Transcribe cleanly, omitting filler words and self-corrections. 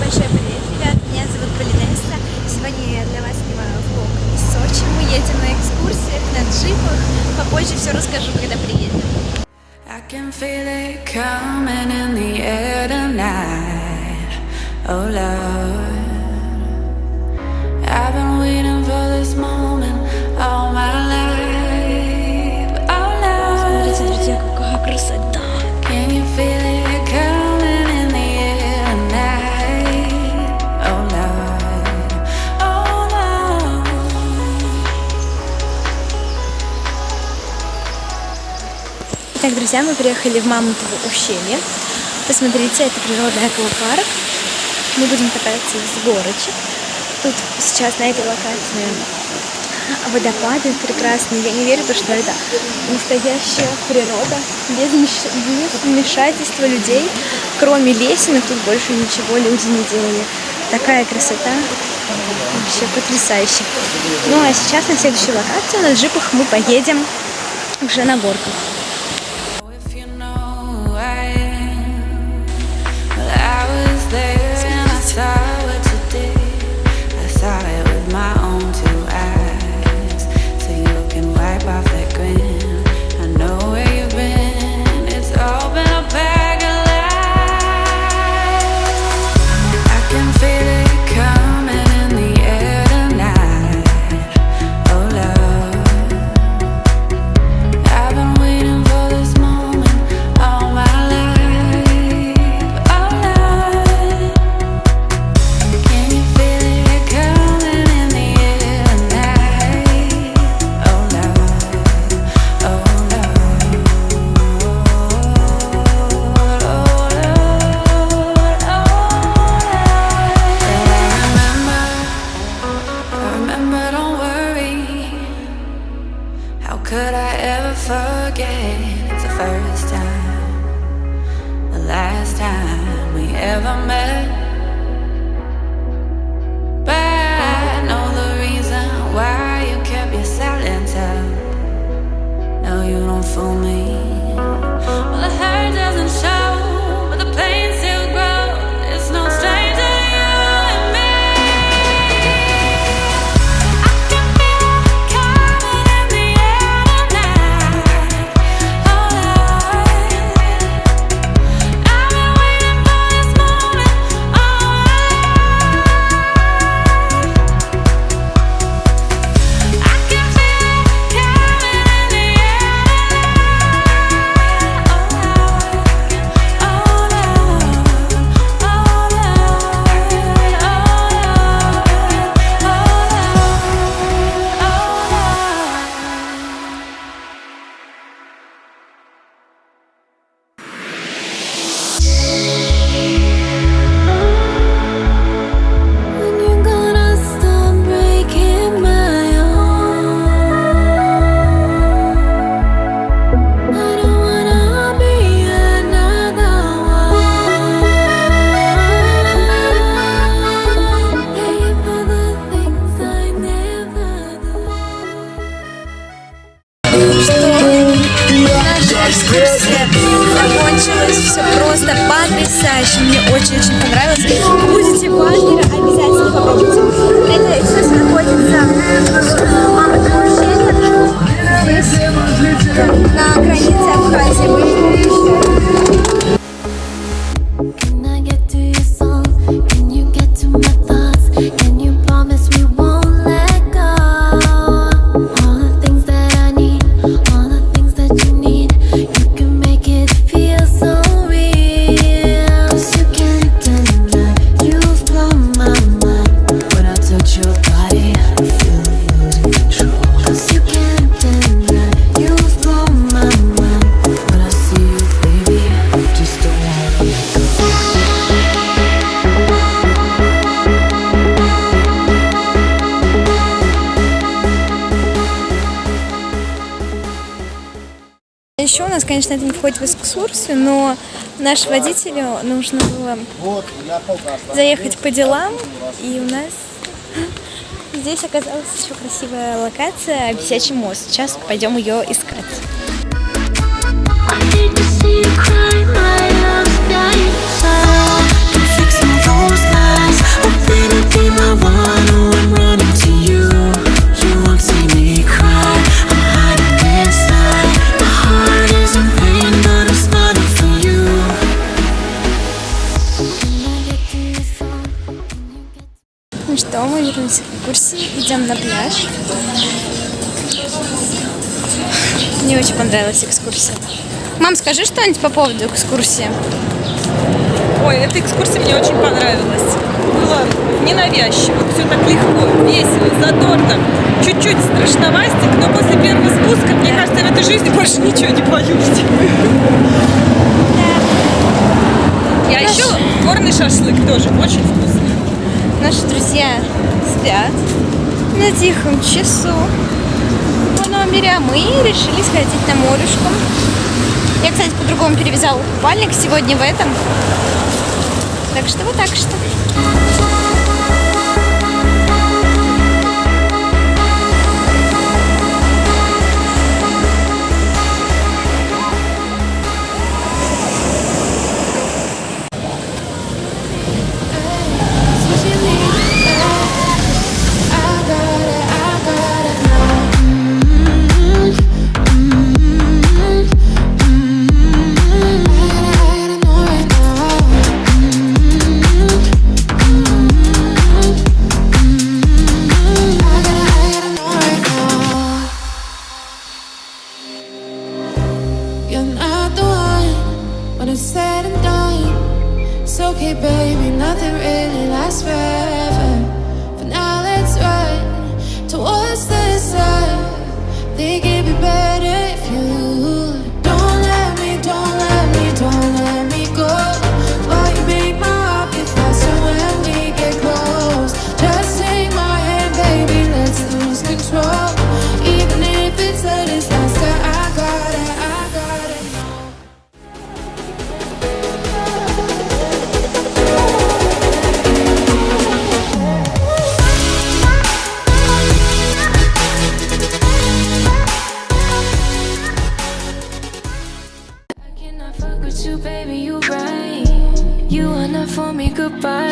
Большой привет, ребят, меня зовут Полинесса. Сегодня я для вас снимаю влог из Сочи. Мы едем на экскурсиях, на джипах. Попозже все расскажу, когда приедем. I can feel it coming in the air tonight. Oh Lord, I've been waiting for this moment all my life. Oh Lord, Смотрите, друзья, какая красота! can you feel it coming in the air tonight? Oh Lord, oh Lord. Итак, друзья, мы приехали в Мамонтово ущелье. Посмотрите, это природный аквапарк. Мы будем кататься с горочек. Тут сейчас на этой локации водопады прекрасные. Я не верю, что это настоящая природа, без вмешательства людей. Кроме лесенок тут больше ничего люди не делали. Такая красота. Вообще потрясающе. Ну а сейчас на следующую локацию на джипах мы поедем уже на горку. If you know I am, well I was there and I saw what you did. I saw it with my own two eyes. So you can wipe off that grin. I know where you've been. It's all been a bag of lies. I can feel it coming in the air tonight. Oh Lord, I've been waiting for this moment all my life. Oh Lord, can you feel it coming in the air tonight? Oh Lord, oh Lord, oh Lord, oh Lord. I remember, don't worry. How could I ever forget? It's the first time, the last time we ever met. But I know the reason why you kept your silence up. No, you don't fool me. Well, the hurt doesn't show, but the pain still grows. It's no stranger to you and me. I can feel it coming in the air tonight. Oh Lord, I've been waiting for this moment all my life. I can feel it coming in the air tonight. Oh Lord, oh Lord, oh Lord, oh Lord, When you gonna stop breaking my heart? I don't wanna be another one. Paying for the things I never do. Наша экскурсия закончилась. Все просто потрясающе. Мне очень-очень понравилось. Будете в Адлере, обязательно попробуйте. Это экскурсия находится в Мамонтово ущелье. Здесь, на границе Абхазии. Can I get to your song? Can you get to my thoughts? Can you promise we won't let go? All the things that I need, all the things that you need, you can make it feel so real. 'Cause you can't deny, you've blown my mind. When I touch your body, I feel losing control. 'Cause you can't deny, you've blown my mind. When I see you, baby, I just don't wanna let go. Еще у нас, конечно, это не входит в экскурсию, но нашему водителю нужно было заехать по делам, и у нас здесь оказалась еще красивая локация, висячий мост. Сейчас пойдем ее искать. I hate to see you cry, my love's dying. So, can fix some those lines. Ну что, мы вернулись с экскурсии, идем на пляж. Мне очень понравилась экскурсия. Мам, скажи что-нибудь по поводу экскурсии. Ой, эта экскурсия мне очень понравилась. Было ненавязчиво, все так легко, весело, задорно. Чуть-чуть страшновастик, но после первого спуска, мне кажется, я в этой жизни больше ничего не боюсь. И еще горный шашлык тоже очень вкусный. Наши друзья спят на тихом часу по номере, а мы решили сходить на морюшку. Я, кстати, по-другому перевязала купальник сегодня в этом. Так что вот так что. You're not the one when it's said and done. It's okay, baby, nothing really lasts forever. For now, let's run towards the sun. Think it'd be better if you don't let me, don't let me, don't let me go. Oh, you make my heart beat faster when we get close. Just take my hand, baby, let's lose control. Even if it's a disaster, I got it, I got it. I cannot fuck with you, baby, you right. You are not for me, goodbye.